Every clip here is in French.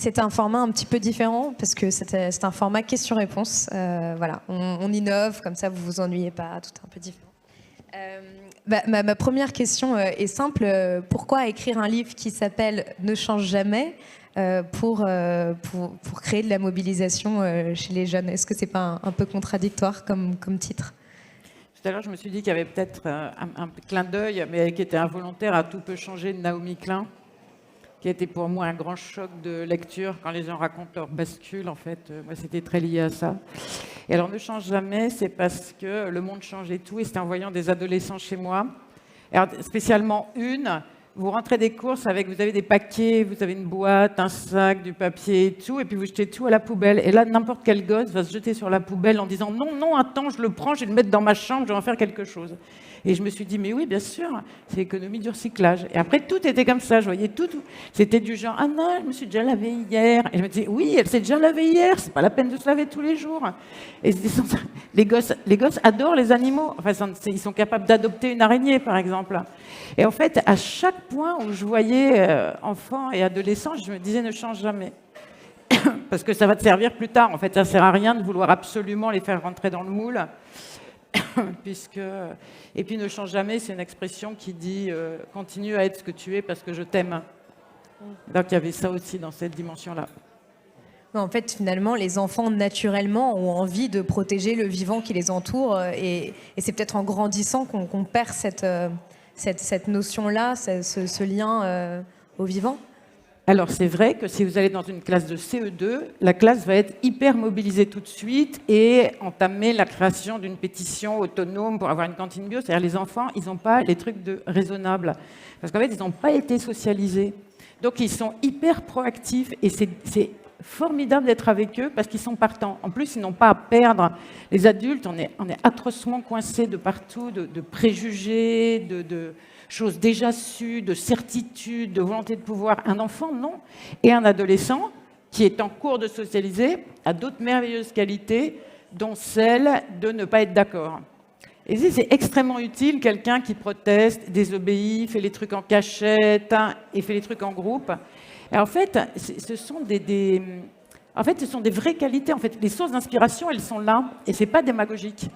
C'était un format un petit peu différent parce que c'est un format question-réponse. Voilà, on innove, comme ça vous vous ennuyez pas, tout est un peu différent. Ma première question est simple. Pourquoi écrire un livre qui s'appelle Ne change jamais pour créer de la mobilisation chez les jeunes? Est-ce que c'est pas un peu contradictoire comme titre? Tout à l'heure, je me suis dit qu'il y avait peut-être un clin d'œil, mais qui était involontaire, à Tout peut changer de Naomi Klein, qui a été pour moi un grand choc de lecture quand les gens racontent leur bascule. En fait, moi, c'était très lié à ça. Et alors, Ne change jamais, c'est parce que le monde change et tout. Et c'était en voyant des adolescents chez moi. Alors, spécialement une, vous rentrez des courses avec, vous avez des paquets, vous avez une boîte, un sac, du papier et tout, et puis vous jetez tout à la poubelle. Et là, n'importe quel gosse va se jeter sur la poubelle en disant non, non, attends, je le prends, je vais le mettre dans ma chambre, je vais en faire quelque chose. Et je me suis dit, mais oui, bien sûr, c'est l'économie du recyclage. Et après, tout était comme ça, je voyais tout. C'était du genre, ah non, je me suis déjà lavé hier. Et je me disais, oui, elle s'est déjà lavée hier, c'est pas la peine de se laver tous les jours. Et les gosses adorent les animaux. Enfin, ils sont capables d'adopter une araignée, par exemple. Et en fait, à chaque point où je voyais enfants et adolescents, je me disais, ne change jamais. Parce que ça va te servir plus tard. En fait, ça ne sert à rien de vouloir absolument les faire rentrer dans le moule. Et puis, ne change jamais, c'est une expression qui dit continue à être ce que tu es parce que je t'aime. Donc, il y avait ça aussi dans cette dimension-là. En fait, finalement, les enfants, naturellement, ont envie de protéger le vivant qui les entoure. Et c'est peut-être en grandissant qu'on perd cette notion-là, ce lien au vivant. Alors, c'est vrai que si vous allez dans une classe de CE2, la classe va être hyper mobilisée tout de suite et entamer la création d'une pétition autonome pour avoir une cantine bio. C'est-à-dire les enfants, ils n'ont pas les trucs de raisonnables. Parce qu'en fait, ils n'ont pas été socialisés. Donc, ils sont hyper proactifs et c'est formidable d'être avec eux parce qu'ils sont partants. En plus, ils n'ont pas à perdre. Les adultes, on est atrocement coincés de partout, de préjugés, de choses déjà sues, de certitude, de volonté de pouvoir. Un enfant, non. Et un adolescent, qui est en cours de socialiser, a d'autres merveilleuses qualités, dont celle de ne pas être d'accord. Et c'est extrêmement utile, quelqu'un qui proteste, désobéit, fait les trucs en cachette et fait les trucs en groupe. Et en fait, ce sont des vraies qualités. En fait, les sources d'inspiration, elles sont là, et c'est pas démagogique.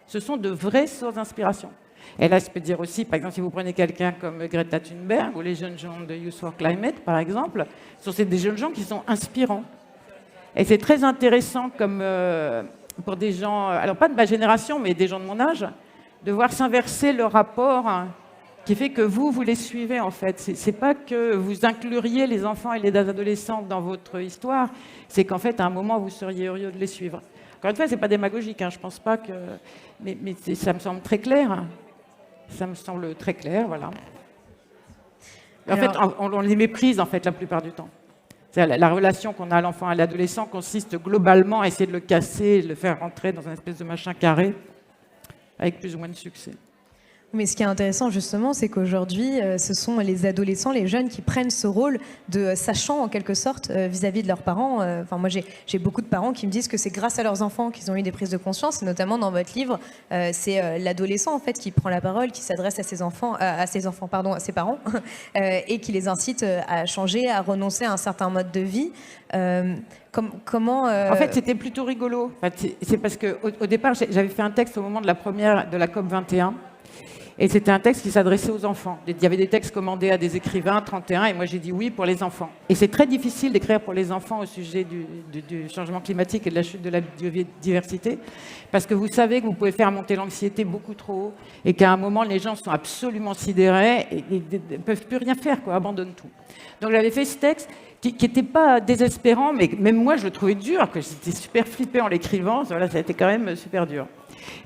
Ce sont de vraies sources d'inspiration. Et là, je peux dire aussi, par exemple, si vous prenez quelqu'un comme Greta Thunberg ou les jeunes gens de Youth for Climate, par exemple, ce sont des jeunes gens qui sont inspirants. Et c'est très intéressant comme pour des gens, alors pas de ma génération, mais des gens de mon âge, de voir s'inverser le rapport qui fait que vous les suivez, en fait. C'est pas que vous incluriez les enfants et les adolescents dans votre histoire, c'est qu'en fait, à un moment, vous seriez heureux de les suivre. Encore une fois, c'est pas démagogique, je pense pas que... Mais ça me semble très clair. Ça me semble très clair, voilà. En fait, on les méprise, en fait, la plupart du temps. La relation qu'on a à l'enfant et à l'adolescent consiste globalement à essayer de le casser, de le faire rentrer dans un espèce de machin carré, avec plus ou moins de succès. Mais ce qui est intéressant justement, c'est qu'aujourd'hui, ce sont les adolescents, les jeunes qui prennent ce rôle de sachant en quelque sorte vis-à-vis de leurs parents. Enfin, moi, j'ai beaucoup de parents qui me disent que c'est grâce à leurs enfants qu'ils ont eu des prises de conscience. Et notamment dans votre livre, c'est l'adolescent en fait qui prend la parole, qui s'adresse à ses parents, et qui les incite à changer, à renoncer à un certain mode de vie. Comment En fait, c'était plutôt rigolo. C'est parce qu'au départ, j'avais fait un texte au moment de la COP 21. Et c'était un texte qui s'adressait aux enfants. Il y avait des textes commandés à des écrivains, 31, et moi j'ai dit oui pour les enfants. Et c'est très difficile d'écrire pour les enfants au sujet du changement climatique et de la chute de la biodiversité, parce que vous savez que vous pouvez faire monter l'anxiété beaucoup trop haut, et qu'à un moment les gens sont absolument sidérés et ne peuvent plus rien faire, abandonnent tout. Donc j'avais fait ce texte qui n'était pas désespérant, mais même moi je le trouvais dur, que j'étais super flippée en l'écrivant, voilà, ça a été quand même super dur.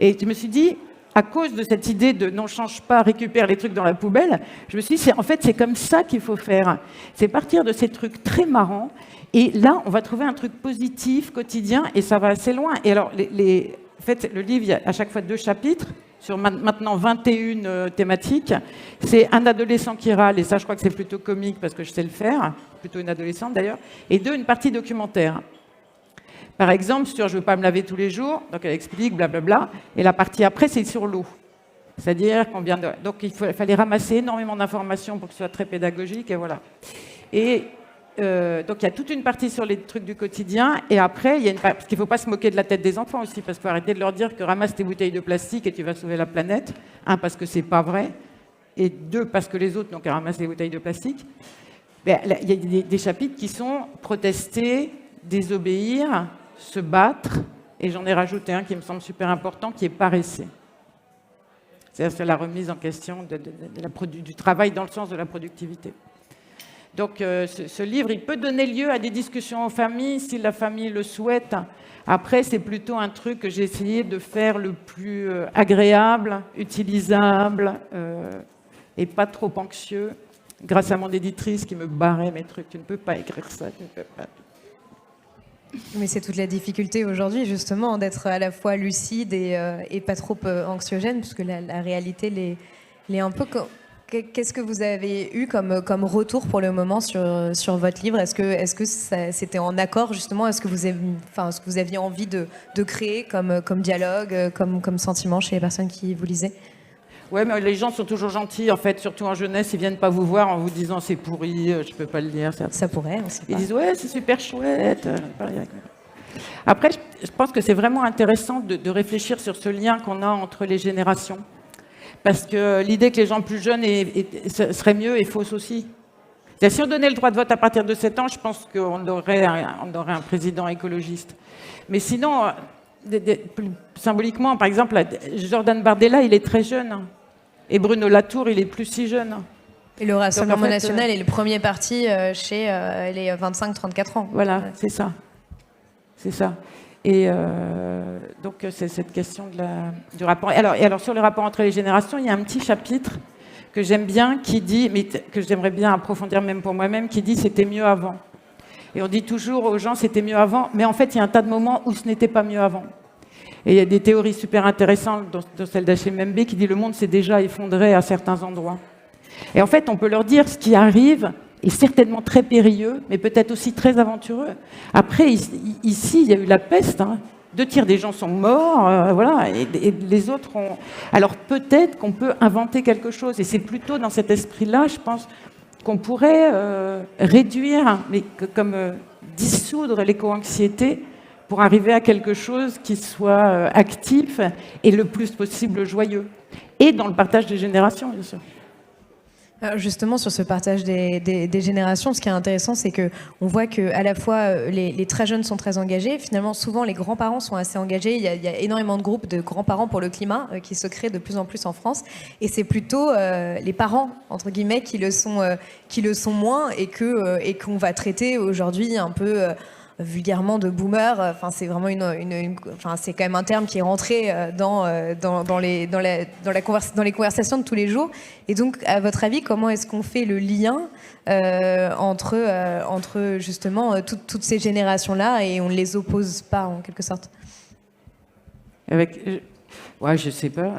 Et je me suis dit, à cause de cette idée de non, change pas, récupère les trucs dans la poubelle, je me suis dit, c'est comme ça qu'il faut faire. C'est partir de ces trucs très marrants, et là, on va trouver un truc positif, quotidien, et ça va assez loin. Et alors, en fait, le livre, il y a à chaque fois 2 chapitres, sur maintenant 21 thématiques. C'est un adolescent qui râle, et ça, je crois que c'est plutôt comique, parce que je sais le faire, plutôt une adolescente d'ailleurs, et 2, une partie documentaire. Par exemple, sur « je ne veux pas me laver tous les jours », donc elle explique, blablabla, et la partie après, c'est sur l'eau. C'est-à-dire combien de... Donc il fallait ramasser énormément d'informations pour que ce soit très pédagogique, et voilà. Et donc il y a toute une partie sur les trucs du quotidien, et après, il y a parce qu'il ne faut pas se moquer de la tête des enfants aussi, parce qu'il faut arrêter de leur dire que ramasse tes bouteilles de plastique et tu vas sauver la planète. Un, parce que c'est pas vrai, et deux, parce que les autres n'ont qu'à ramasser les bouteilles de plastique. Ben, il y a des chapitres qui sont protester, désobéir, se battre, et j'en ai rajouté un qui me semble super important, qui est paresser. C'est la remise en question du travail dans le sens de la productivité. Donc ce livre, il peut donner lieu à des discussions en famille, si la famille le souhaite. Après, c'est plutôt un truc que j'ai essayé de faire le plus agréable, utilisable et pas trop anxieux, grâce à mon éditrice qui me barrait mes trucs. Tu ne peux pas écrire ça, tu ne peux pas. Mais c'est toute la difficulté aujourd'hui, justement, d'être à la fois lucide et pas trop anxiogène, puisque la réalité l'est un peu... Qu'est-ce que vous avez eu comme retour pour le moment sur votre livre ? Est-ce que c'était en accord, justement ? Est-ce que vous aviez envie de créer comme dialogue, comme sentiment chez les personnes qui vous lisaient ? Ouais, mais les gens sont toujours gentils, en fait, surtout en jeunesse, ils viennent pas vous voir en vous disant c'est pourri, je peux pas le lire. Ça pourrait, on sait pas. Ils disent ouais, c'est super chouette. Après, je pense que c'est vraiment intéressant de réfléchir sur ce lien qu'on a entre les générations. Parce que l'idée que les gens plus jeunes seraient mieux est fausse aussi. Si on donnait le droit de vote à partir de 7 ans, je pense qu'on aurait un président écologiste. Mais sinon, plus symboliquement, par exemple, Jordan Bardella, il est très jeune. Et Bruno Latour, il est plus si jeune. Et le Rassemblement national est le premier parti chez les 25-34 ans. Voilà, c'est ça. C'est ça. Et donc, c'est cette question du rapport. Et alors, sur le rapport entre les générations, il y a un petit chapitre que j'aime bien, qui dit, mais que j'aimerais bien approfondir même pour moi-même, qui dit « c'était mieux avant ». Et on dit toujours aux gens « c'était mieux avant », mais en fait, il y a un tas de moments où ce n'était pas mieux avant. Et il y a des théories super intéressantes, dont celle d'H.M.B., qui dit « le monde s'est déjà effondré à certains endroits ». Et en fait, on peut leur dire ce qui arrive est certainement très périlleux, mais peut-être aussi très aventureux. Après, ici, il y a eu la peste. 2 tiers des gens sont morts, voilà, et les autres ont... Alors peut-être qu'on peut inventer quelque chose, et c'est plutôt dans cet esprit-là, je pense, qu'on pourrait réduire, mais comme dissoudre l'éco-anxiété pour arriver à quelque chose qui soit actif et le plus possible joyeux. Et dans le partage des générations, bien sûr. Alors justement, sur ce partage des générations, ce qui est intéressant, c'est qu'on voit qu'à la fois les très jeunes sont très engagés. Finalement, souvent, les grands-parents sont assez engagés. Il y a énormément de groupes de grands-parents pour le climat qui se créent de plus en plus en France. Et c'est plutôt les parents, entre guillemets, qui le sont moins et qu'on va traiter aujourd'hui un peu... vulgairement de boomer, enfin c'est vraiment c'est quand même un terme qui est rentré dans les conversations de tous les jours. Et donc, à votre avis, comment est-ce qu'on fait le lien entre justement toutes ces générations-là et on ne les oppose pas en quelque sorte? Ouais, je sais pas.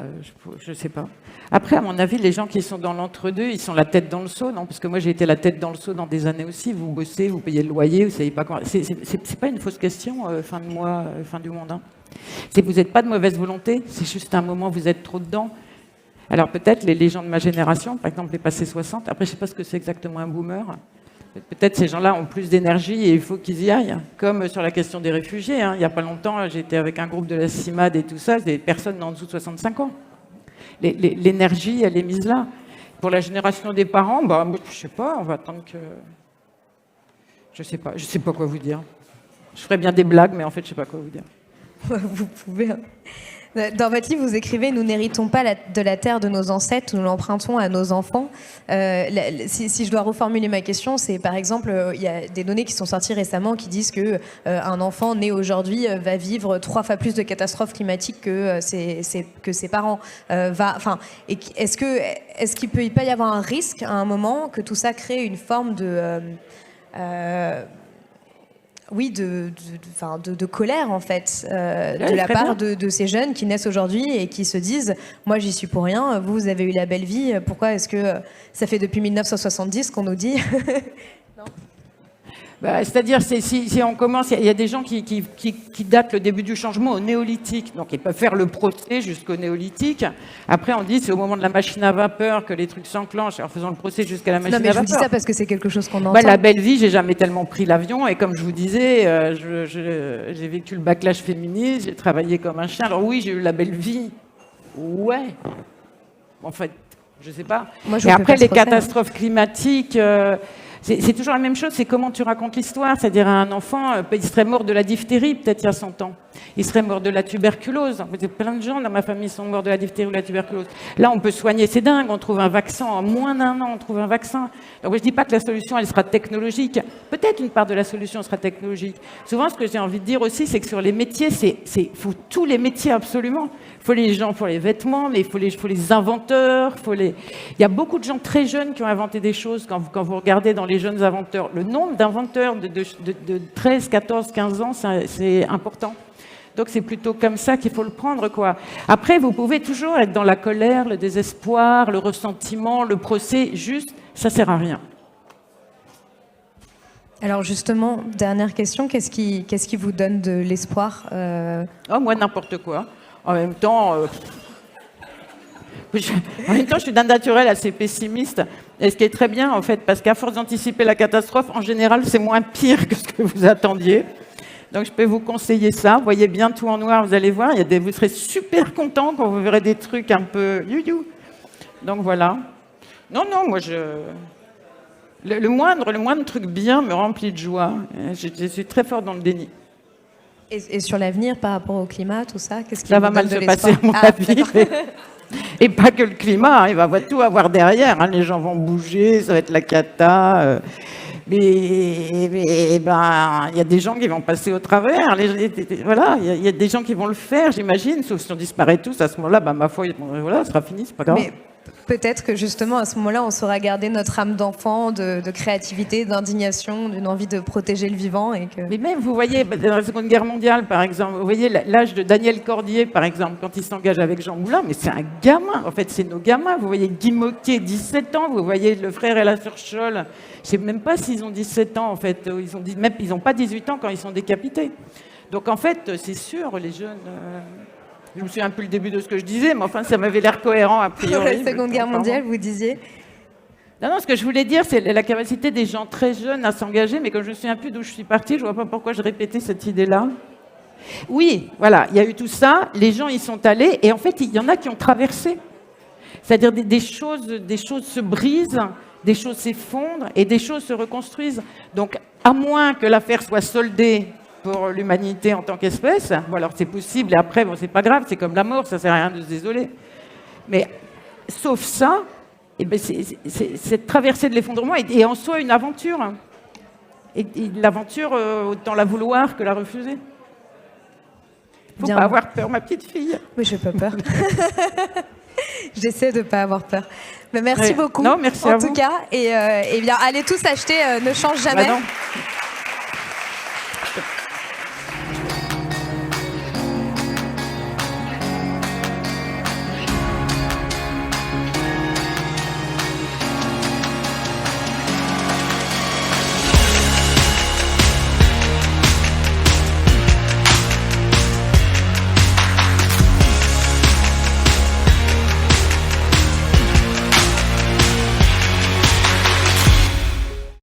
Après, à mon avis, les gens qui sont dans l'entre-deux, ils sont la tête dans le seau, non ? Parce que moi, j'ai été la tête dans le seau dans des années aussi. Vous bossez, vous payez le loyer, vous savez pas comment... C'est pas une fausse question, fin de mois, fin du monde. C'est que vous n'êtes pas de mauvaise volonté, c'est juste un moment où vous êtes trop dedans. Alors peut-être les gens de ma génération, par exemple les passés 60, après je sais pas ce que c'est exactement un boomer, peut-être ces gens-là ont plus d'énergie et il faut qu'ils y aillent. Comme sur la question des réfugiés, il n'y a pas longtemps, j'étais avec un groupe de la CIMAD et tout ça, des personnes en dessous de 65 ans. L'énergie, elle est mise là. Pour la génération des parents, je sais pas, on va attendre que... Je sais pas quoi vous dire. Je ferais bien des blagues, mais en fait, je sais pas quoi vous dire. Vous pouvez... Dans votre livre, vous écrivez « Nous n'héritons pas de la terre de nos ancêtres, nous l'empruntons à nos enfants ». Si je dois reformuler ma question, c'est par exemple, il y a des données qui sont sorties récemment qui disent qu'un enfant né aujourd'hui va vivre 3 fois plus de catastrophes climatiques que ses parents. Est-ce qu'il peut y avoir un risque à un moment que tout ça crée une forme de colère, en fait, de la part de ces jeunes qui naissent aujourd'hui et qui se disent « Moi, j'y suis pour rien, vous avez eu la belle vie, pourquoi est-ce que ça fait depuis 1970 qu'on nous dit ?» Non. C'est-à-dire, si on commence, il y a des gens qui datent le début du changement au néolithique. Donc, ils peuvent faire le procès jusqu'au néolithique. Après, on dit c'est au moment de la machine à vapeur que les trucs s'enclenchent, en faisant le procès jusqu'à la machine à vapeur. Non, mais je vous dis ça parce que c'est quelque chose qu'on entend. La belle vie, j'ai jamais tellement pris l'avion. Et comme je vous disais, j'ai vécu le backlash féministe, j'ai travaillé comme un chien. Alors oui, j'ai eu la belle vie. Ouais. En fait, je sais pas. Moi, et après, les catastrophes climatiques... c'est toujours la même chose, c'est comment tu racontes l'histoire. C'est-à-dire, un enfant, il serait mort de la diphtérie, peut-être il y a 100 ans. Il serait mort de la tuberculose. Plein de gens dans ma famille sont morts de la diphtérie ou de la tuberculose. Là, on peut soigner, c'est dingue, on trouve un vaccin. En moins d'1 an, on trouve un vaccin. Donc, je ne dis pas que la solution, elle sera technologique. Peut-être une part de la solution sera technologique. Souvent, ce que j'ai envie de dire aussi, c'est que sur les métiers, il faut tous les métiers absolument. Il faut les gens pour les vêtements, mais il faut les inventeurs. Il y a beaucoup de gens très jeunes qui ont inventé des choses. Quand vous regardez dans les jeunes inventeurs, le nombre d'inventeurs de 13, 14, 15 ans, c'est important. Donc c'est plutôt comme ça qu'il faut le prendre, quoi. Après, vous pouvez toujours être dans la colère, le désespoir, le ressentiment, le procès. Juste, ça sert à rien. Alors justement, dernière question, qu'est-ce qui vous donne de l'espoir Moi, n'importe quoi. En même temps, je suis d'un naturel assez pessimiste. Et ce qui est très bien, en fait, parce qu'à force d'anticiper la catastrophe, en général, c'est moins pire que ce que vous attendiez. Donc, je peux vous conseiller ça. Voyez bien tout en noir, vous allez voir. Vous serez super content quand vous verrez des trucs un peu you-you. Donc, voilà. Non, moi, le moindre truc bien me remplit de joie. Je suis très fort dans le déni. Et sur l'avenir, par rapport au climat, tout ça, qu'est-ce qui ça va mal se passer, à mon avis. Et pas que le climat, hein, il va tout avoir derrière. Hein. Les gens vont bouger, ça va être la cata. Mais il y a des gens qui vont passer au travers. Voilà, il y a des gens qui vont le faire, j'imagine. Sauf si on disparaît tous, à ce moment-là, ma foi, voilà, ce sera fini, c'est pas grave. Mais peut-être que justement, à ce moment-là, on saura garder notre âme d'enfant, de créativité, d'indignation, d'une envie de protéger le vivant. Mais même, vous voyez, dans la Seconde Guerre mondiale, par exemple, vous voyez l'âge de Daniel Cordier, par exemple, quand il s'engage avec Jean Moulin, mais c'est un gamin. En fait, c'est nos gamins. Vous voyez Guy Môquet, 17 ans. Vous voyez le frère et la sœur Scholl. Je ne sais même pas s'ils ont 17 ans, en fait. Ils n'ont pas 18 ans quand ils sont décapités. Donc, en fait, c'est sûr, les jeunes... Je me souviens un peu le début de ce que je disais, mais enfin, ça m'avait l'air cohérent, a priori. La Seconde Guerre mondiale, vous disiez? Non, ce que je voulais dire, c'est la capacité des gens très jeunes à s'engager, mais comme je ne me souviens plus d'où je suis partie, je ne vois pas pourquoi je répétais cette idée-là. Oui, voilà, il y a eu tout ça, les gens y sont allés, et en fait, il y en a qui ont traversé. C'est-à-dire des choses se brisent, des choses s'effondrent, et des choses se reconstruisent. Donc, à moins que l'affaire soit soldée pour l'humanité en tant qu'espèce, bon, alors c'est possible, et après, bon, c'est pas grave, c'est comme la mort, ça sert à rien de se désoler. Mais, sauf ça, c'est traverser de l'effondrement et en soi une aventure. Et l'aventure, autant la vouloir que la refuser. Il ne faut pas avoir peur, ma petite fille. Oui, je n'ai pas peur. J'essaie de ne pas avoir peur. Mais merci beaucoup. Non, merci en tout cas. Et bien, allez tous acheter Ne change jamais. Non.